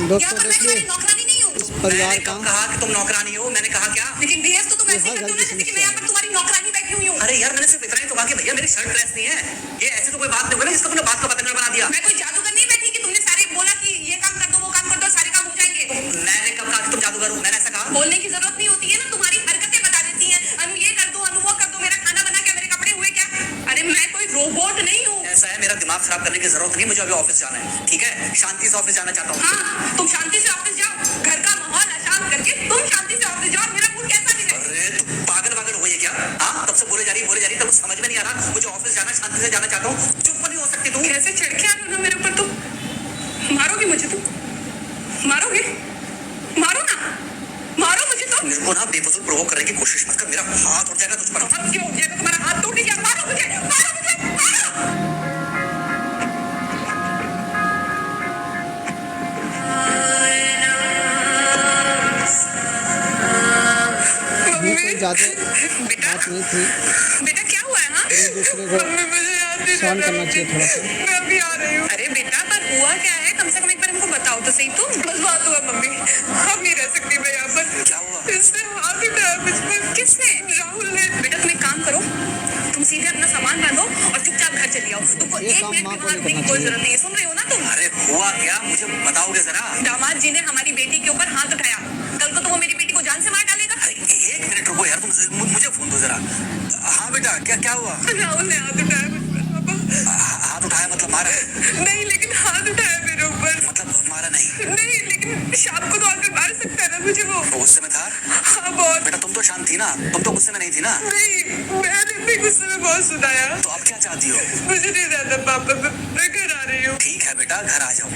यहाँ पर मैं तुम्हारी नौकरानी नहीं हूँ। मैंने कब कहा कि तुम नौकरानी हो? मैंने कहा क्या? लेकिन बिहेव तो तुम ऐसे करते हो ना जैसे कि मैं यहाँ पर तुम्हारी नौकरानी बैठी हुई हूँ। अरे यार मैंने सिर्फ इतना ही तो कहा कि भैया मेरी शर्ट प्रेस नहीं है। ये ऐसी तो कोई बात नहीं होगी ना जिसको तुमने बात का पतंगड़ बना दिया। मैं कोई जादूगर नहीं बैठी कि तुमने सारे बोला कि ये काम कर दो वो काम कर दो सारे काम हो जाएंगे। मैंने कब कहा कि तुम जादूगर हो? मैंने ऐसा कहा? बोलने की जरूरत नहीं होती है ना, तुम्हारी हरकतें बता देती हैं। अनु ये कर दो, अनु वो कर दो, मेरा खाना बना क्या, मेरे कपड़े हुए क्या? अरे मैं कोई रोबोट नहीं हूँ। ऐसा है, मेरा दिमाग खराब करने की जरूरत नहीं, मुझे अभी ऑफिस जाना है। ठीक है, शांति से ऑफिस जाना चाहता हूँ। हाँ, तुम शांति से ऑफिस जाओ, घर का माहौल अशांत करके तुम शांति से ऑफिस जाओ। मेरा मूड कैसा भी है? अरे तुम पागल वागल हो गई है क्या? हाँ, तब से बोले जा रही तब समझ में नहीं आ रहा। मुझे ऑफिस जाना, शांति से जाना चाहता हूँ। चुप नहीं हो सकती तुम? कैसे चढ़ के आ रहे हो ना मेरे ऊपर? तुम मारोगे मुझे? तुम मारोगे? मारो ना, मारो मुझे। तो मेरे को ना बेफजूल प्रोवोक करने की कोशिश मत कर, मेरा हाथ उठ जाएगा तुझ पर। हाथ क्यों उठ जाएगा? तुम्हारा हाथ टूट गया। मारो मुझे, मारो मुझे, मारो। ज़्यादा बेटा, बात नहीं थी, बेटा क्या हुआ है? हाँ, एक दूसरे को सहन करना चाहिए थोड़ा सा। मैं अभी आ रही हूँ। अरे बेटा पर हुआ क्या है? कम से कम एक बार हमको बताओ तो सही। तुम बस बात हुआ मम्मी, अब नहीं रह सकती मैं यहाँ पर। क्या हुआ? इसने हाथ उठाया मुझ पर। किसने? राहुल ने। बेटा तुम एक काम करो, तुम सीधे अपना सामान बांधो और चुपचाप घर चली आओ। तुमको ये एक काम मिनट माँ भी को वहाँ नहीं रुकने की करना कोई चाहिए। जरूरत नहीं है। सुन रहे हो ना तुम? अरे हुआ क्या, मुझे बताओगे जरा? दामाद जी ने हमारी बेटी के ऊपर हाथ उठाया। कल को तो वो मेरी बेटी को जान से मार डालेगा। अरे एक मिनट रुको यार, तुम मुझे फोन दो जरा। हाँ बेटा, क्या हुआ? राहुल ने हाथ उठाया मुझ पर पापा। हाथ उठाया मतलब मारा है? नहीं लेकिन हाथ उठाया मेरे ऊपर। मतलब मारा नहीं? नहीं लेकिन शाम को तो आकर मार सकता है ना मुझे वो। गुस्से में था? हाँ बहुत। बेटा तुम तो शांत थी ना, तुम तो गुस्से में नहीं थी ना? नहीं मैंने भी गुस्से में बहुत सुनाया। तो अब क्या चाहती हो? मुझे नहीं जाना पापा, मैं घर आ रही हूँ। ठीक है बेटा, घर आ जाओ,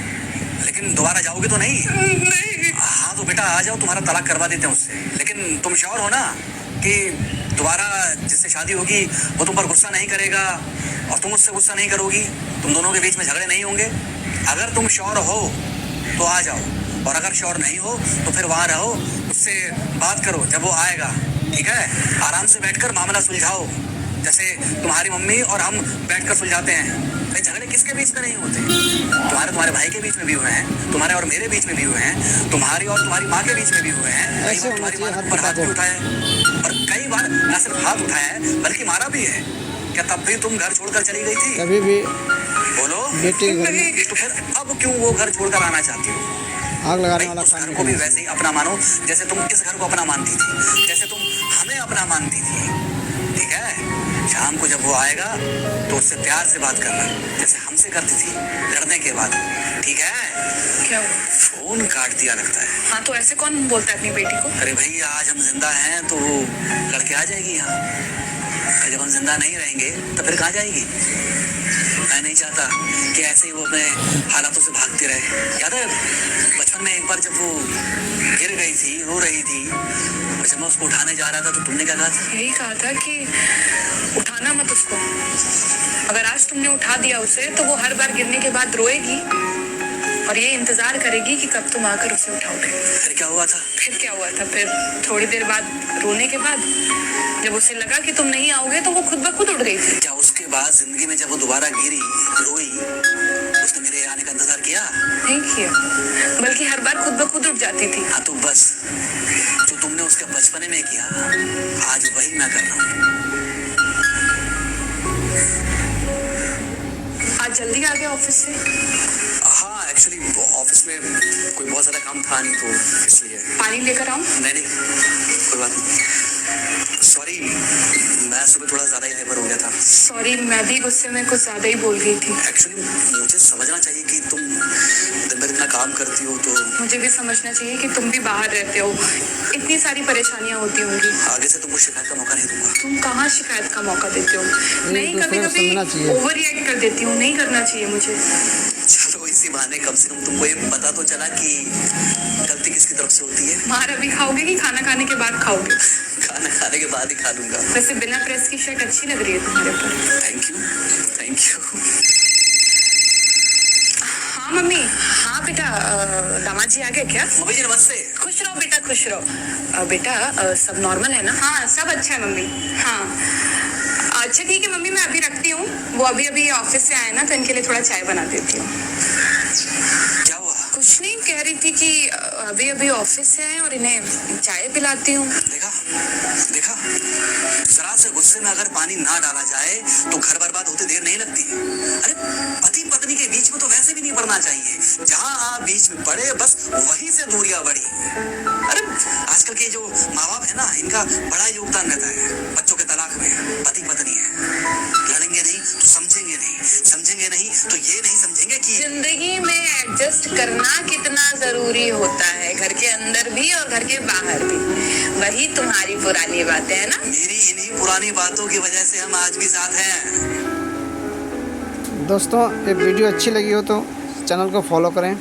लेकिन दोबारा जाओगे तो नहीं? नहीं। हाँ तो बेटा आ जाओ, तुम्हारा तलाक करवा देते हैं उससे। लेकिन तुम श्योर हो ना कि दोबारा जिससे शादी होगी वो तुम पर गुस्सा नहीं करेगा और तुम उससे गुस्सा नहीं करोगी, तुम दोनों के बीच में झगड़े नहीं होंगे? अगर तुम श्योर हो तो आ जाओ, और अगर श्योर नहीं हो तो फिर वहाँ रहो, उससे बात करो जब वो आएगा। ठीक है, आराम से बैठकर मामला सुलझाओ, जैसे तुम्हारी मम्मी और हम बैठकर सुलझाते हैं। भाई झगड़े किसके बीच में नहीं होते? तुम्हारे भाई के बीच में भी हुए हैं, तुम्हारे और मेरे बीच में भी हुए हैं, तुम्हारी और तुम्हारी माँ के बीच में भी हुए हैं। कई बार तुम्हारी माँ ने ऊपर हाथ भी उठाया है, और कई बार न सिर्फ हाथ उठाया है बल्कि मारा भी है। क्या तब भी तुम घर छोड़कर चली गई थी? कभी भी बोलो। बेटे के घर में तो फिर अब क्यों वो घर छोड़कर आना चाहती हो? आग लगाने भाई वाला उस काम घर नहीं को भी करना वैसे ही अपना मानो जैसे तुम इस घर को अपना मानती थी, जैसे तुम हमें अपना मानती थी। ठीक है, शाम को जब वो आएगा तो उससे प्यार से बात करना, जैसे हमसे करती थी लड़ने के बाद। ठीक है? क्या हुआ? फोन काट दिया लगता है। हाँ तो ऐसे कौन बोलता है अपनी बेटी को? अरे भाई आज हम जिंदा हैं तो वो लड़के आ जाएगी यहाँ, और जब हम जिंदा नहीं रहेंगे तो फिर कहाँ जाएगी? मैं नहीं चाहता कि ऐसे ही वो अपने हालातों से भागती रहे। याद है बचपन में एक बार जब वो गिर गई थी, रो रही थी, और जब मैं उसको उठाने जा रहा था तो तुमने क्या कहा था? यही कहा था कि उठाना मत उसको। अगर आज तुमने उठा दिया उसे तो वो हर बार गिरने के बाद रोएगी और ये इंतजार करेगी कि कब तुम आकर उसे उठाओगे। फिर क्या हुआ था? फिर क्या हुआ था? फिर थोड़ी देर बाद रोने के बाद जब उसे लगा कि तुम नहीं आओगे तो वो खुद ब खुद उठ गई थी। क्या उसके बाद जिंदगी में जब वो दोबारा गिरी, रोई, उसने मेरे आने का इंतजार किया? नहीं किया, बल्कि हर बार खुद ब खुद उठ जाती थी। हाँ तो बस जो तुमने उसके बचपने में किया आज वही मैं कर रहा हूँ। आज जल्दी आ गया ऑफिस से? हाँ एक्चुअली ऑफिस में कोई बहुत ज्यादा काम था नहीं तो इसलिए। पानी लेकर आऊं? नहीं कोई बात नहीं, सॉरी मैं सुबह थोड़ा ज्यादा ही हाइपर हो गया था। सॉरी, मैं भी गुस्से में कुछ ज्यादा ही बोल गई थी। एक्चुअली मुझे समझना चाहिए कि तुम दिन भर इतना काम करती हो तो मुझे भी समझना चाहिए कि तुम भी बाहर रहते हो, इतनी सारी परेशानियां होती होंगी। आगे से तुमको शिकायत का मौका नहीं दूंगा। तुम कहाँ शिकायत का मौका देते हो? नहीं, दूसरे कभी को कभी समझना चाहिए। ओवर रिएक्ट कर देती हूँ, नहीं करना चाहिए मुझे। चलो इसी बहाने कम से कम तुमको ये पता तो चला कि गलती किसकी तरफ से होती है। बाहर अभी खाओगे कि खाना खाने के बाद खाओगे? खाना खाने के बाद ही खा लूंगा। वैसे बिना प्रेस की शर्ट अच्छी लग रही है तुम्हारे ऊपर। Thank you thank you. हाँ मम्मी। हाँ बेटा, दामाद जी आ गए क्या? मम्मी जी नमस्ते। खुश रहो बेटा, खुश रहो। बेटा सब नॉर्मल है ना? हाँ सब अच्छा है मम्मी। हाँ अच्छा ठीक है मम्मी, मैं अभी रखती हूँ। वो अभी ऑफिस से आए ना तो इनके लिए थोड़ा चाय बना देती हूँ। क्या हुआ? कुछ नहीं, कह रही थी कि अभी अभी ऑफिस से आए और इन्हें चाय पिलाती हूँ। देखा देखा, जरा से गुस्से में अगर पानी ना डाला जाए तो घर बर्बाद होते देर नहीं लगती। अरे पति पत्नी के बीच में तो वैसे भी नहीं पड़ना चाहिए, जहां आप बीच में पड़े बस वहीं से दूरियां बढ़ी। अरे आजकल के जो माँ बाप है ना, इनका बड़ा योगदान रहता है बच्चों के तलाक में। पति पत्नी है, लड़ेंगे नहीं तो समझेंगे नहीं, समझेंगे नहीं तो ये नहीं समझेंगे कि जिंदगी में एडजस्ट करना कितना जरूरी होता है, घर के अंदर भी और घर के बाहर भी। वही तुम्हारी पुरानी बातें है ना। मेरी इन्हीं पुरानी बातों की वजह से हम आज भी साथ हैं। दोस्तों ये वीडियो अच्छी लगी हो तो चैनल को फॉलो करें।